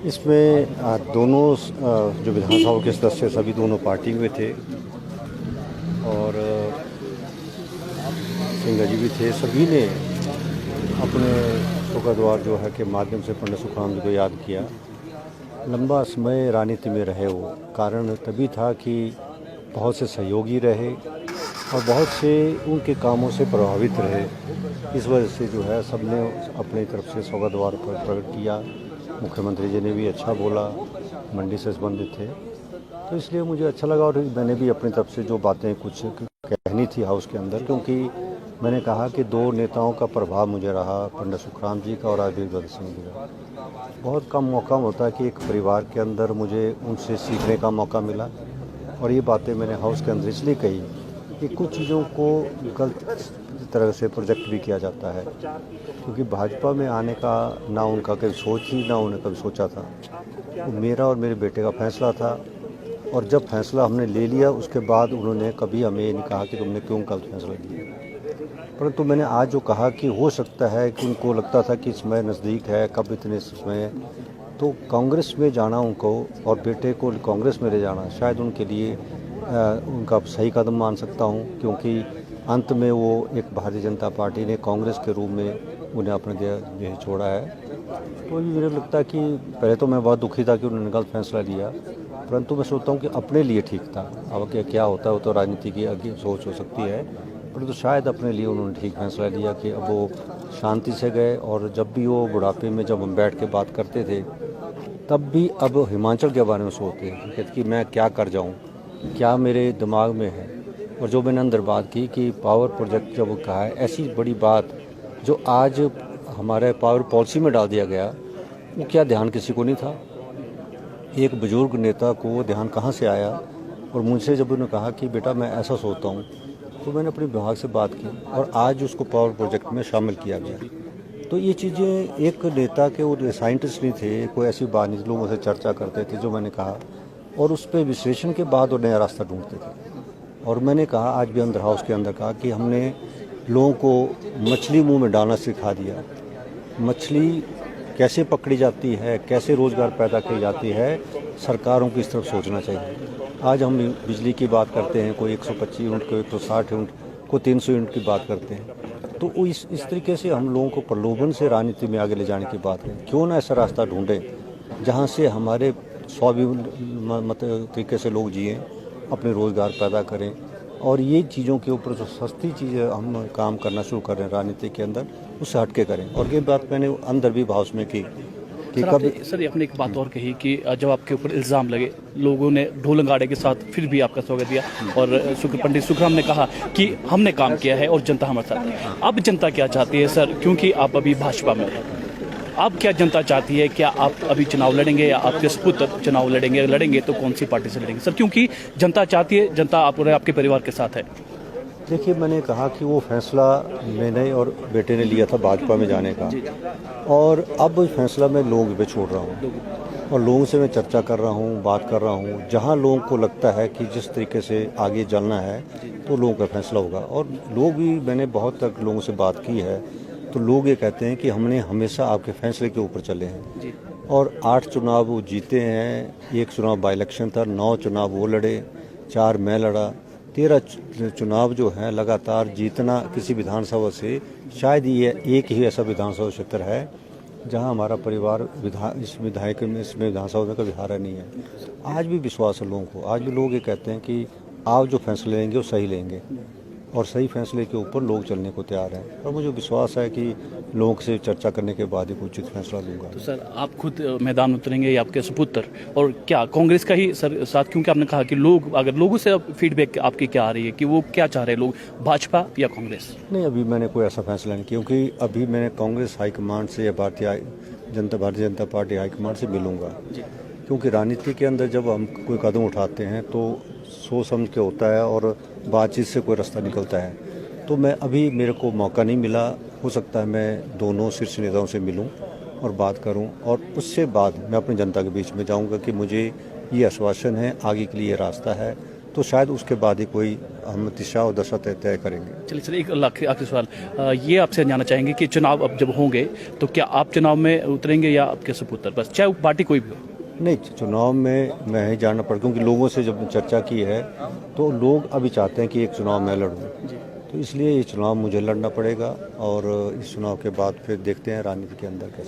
इसमें दोनों जो विधानसभा के सदस्य सभी दोनों पार्टी में थे और सिंह जी भी थे। सभी ने अपने शोकाद्वार जो है के माध्यम से पंडित सुखराम जी को याद किया। लंबा समय राजनीति में रहे वो, कारण तभी था कि बहुत से सहयोगी रहे और बहुत से उनके कामों से प्रभावित रहे। इस वजह से जो है सबने अपनी तरफ से शोकाद्वार पर प्रकट किया। मुख्यमंत्री जी ने भी अच्छा बोला, मंडी से संबंधित थे, तो इसलिए मुझे अच्छा लगा और मैंने भी अपनी तरफ से जो बातें कुछ कहनी थी हाउस के अंदर, क्योंकि मैंने कहा कि दो नेताओं का प्रभाव मुझे रहा, पंडित सुखराम जी का और आज वीरभद्र सिंह जी का। बहुत कम मौका होता है कि एक परिवार के अंदर मुझे उनसे सीखने का मौका मिला और ये बातें मैंने हाउस के अंदर इसलिए कही कि कुछ चीज़ों को गलत तरह से प्रोजेक्ट भी किया जाता है, क्योंकि भाजपा में आने का ना उनका कभी सोच ही ना उन्हें कभी सोचा था। वो मेरा और मेरे बेटे का फैसला था और जब फैसला हमने ले लिया उसके बाद उन्होंने कभी हमें ये नहीं कहा कि तुमने क्यों गलत फैसला लिया। परंतु मैंने आज जो कहा कि हो सकता है कि उनको लगता था कि समय नज़दीक है, कब इतने समय, तो कांग्रेस में जाना उनको और बेटे को कांग्रेस में ले जाना शायद उनके लिए उनका सही कदम मान सकता हूं, क्योंकि अंत में वो एक भारतीय जनता पार्टी ने कांग्रेस के रूप में उन्हें अपने देह छोड़ा है। तो ये मुझे लगता है कि पहले तो मैं बहुत दुखी था कि उन्होंने गलत फैसला लिया, परंतु मैं सोचता हूँ कि अपने लिए ठीक था। अब क्या होता है वो तो राजनीति की आगे सोच हो सकती है, परंतु शायद अपने लिए उन्होंने ठीक फैसला लिया कि अब वो शांति से गए। और जब भी वो बुढ़ापे में जब हम बैठ के बात करते थे तब भी अब हिमाचल के बारे में सोचते हैं कि मैं क्या कर जाऊँ, क्या मेरे दिमाग में है। और जो मैंने अंदर बात की कि पावर प्रोजेक्ट जब कहा है, ऐसी बड़ी बात जो आज हमारे पावर पॉलिसी में डाल दिया गया, वो क्या ध्यान किसी को नहीं था। एक बुजुर्ग नेता को वो ध्यान कहाँ से आया और मुझसे जब उन्होंने कहा कि बेटा मैं ऐसा सोचता हूँ, तो मैंने अपने विभाग से बात की और आज उसको पावर प्रोजेक्ट में शामिल किया गया। तो ये चीज़ें एक नेता के, वो साइंटिस्ट नहीं थे, कोई ऐसी बात नहीं, लोगों से चर्चा करते थे जो मैंने कहा और उस पर विश्लेषण के बाद वो नया रास्ता ढूंढते थे। और मैंने कहा आज भी अंदर हाउस के अंदर कहा कि हमने लोगों को मछली मुंह में डालना सिखा दिया। मछली कैसे पकड़ी जाती है, कैसे रोज़गार पैदा की जाती है, सरकारों की इस तरफ सोचना चाहिए। आज हम बिजली की बात करते हैं, कोई 125 यूनिट, कोई 160 यूनिट, कोई 300 यूनिट की बात करते हैं। तो इस तरीके से हम लोगों को प्रलोभन से राजनीति में आगे ले जाने की बात है। क्यों ना ऐसा रास्ता ढूंढें जहाँ से हमारे तरीके से लोग जिएँ, अपने रोज़गार पैदा करें और ये चीज़ों के ऊपर जो सस्ती चीज़ें हम काम करना शुरू कर रहे हैं राजनीति के अंदर, उससे हट के करें। और ये बात मैंने अंदर भी हाउस में की कि सर आपने एक बात और कही कि जब आपके ऊपर इल्ज़ाम लगे, लोगों ने ढोल नगाड़े के साथ फिर भी आपका स्वागत किया और पंडित सुखराम ने कहा कि हमने काम किया है और जनता हमारे साथ है। अब जनता क्या चाहती है सर, क्योंकि आप अभी भाजपा में हैं, अब क्या जनता चाहती है? क्या आप अभी चुनाव लड़ेंगे या आपके सपुत्र चुनाव लड़ेंगे तो कौन सी पार्टी से लड़ेंगे सर? क्योंकि जनता चाहती है, जनता आप और आपके परिवार के साथ है। देखिए, मैंने कहा कि वो फैसला मैंने और बेटे ने लिया था भाजपा में जाने का, और अब फैसला मैं लोगों पे छोड़ रहा हूँ और लोगों से मैं चर्चा कर रहा हूँ, बात कर रहा हूँ। जहाँ लोगों को लगता है कि जिस तरीके से आगे चलना है तो लोगों का फैसला होगा। और लोग भी, मैंने बहुत तक लोगों से बात की है, तो लोग ये कहते हैं कि हमने हमेशा आपके फैसले के ऊपर चले हैं। और 8 चुनाव वो जीते हैं, 1 चुनाव बाई इलेक्शन था, 9 चुनाव वो लड़े, 4 मैं लड़ा, 13 चुनाव जो है लगातार जीतना किसी विधानसभा से, शायद ये एक ही ऐसा विधानसभा क्षेत्र है जहां हमारा परिवार इस विधानसभा में कभी हारा नहीं है। आज भी विश्वास है लोगों को, आज भी लोग ये कहते हैं कि आप जो फैसले लेंगे वो सही लेंगे और सही फैसले के ऊपर लोग चलने को तैयार हैं। और मुझे विश्वास है कि लोगों से चर्चा करने के बाद ही उचित फैसला लूँगा। तो सर आप खुद मैदान उतरेंगे या आपके सुपुत्र, और क्या कांग्रेस का ही सर साथ? क्योंकि आपने कहा कि लोग, अगर लोगों से फीडबैक आपकी क्या आ रही है कि वो क्या चाह रहे हैं लोग, भाजपा या कांग्रेस? नहीं, अभी मैंने कोई ऐसा फैसला नहीं, क्योंकि अभी मैंने कांग्रेस हाईकमांड से या भारतीय जनता पार्टी हाईकमांड से मिलूँगा। क्योंकि राजनीति के अंदर जब हम कोई कदम उठाते हैं तो सोच समझ के होता है और बातचीत से कोई रास्ता निकलता है। तो मैं अभी, मेरे को मौका नहीं मिला, हो सकता है मैं दोनों शीर्ष नेताओं से मिलूं और बात करूं और उससे बाद मैं अपनी जनता के बीच में जाऊंगा कि मुझे ये आश्वासन है, आगे के लिए रास्ता है, तो शायद उसके बाद ही कोई हम दिशा और दशा तय करेंगे। चलिए चलिए, एक आखिरी सवाल ये आपसे जानना चाहेंगे कि चुनाव अब जब होंगे तो क्या आप चुनाव में उतरेंगे या आपके सपुत्र, बस चाहे वो पार्टी कोई भी हो? नहीं, चुनाव में मैं ही जानना पड़ता, क्योंकि लोगों से जब चर्चा की है तो लोग अभी चाहते हैं कि एक चुनाव मैं लड़ूँ, तो इसलिए ये चुनाव मुझे लड़ना पड़ेगा और इस चुनाव के बाद फिर देखते हैं राजनीति के अंदर कैसे।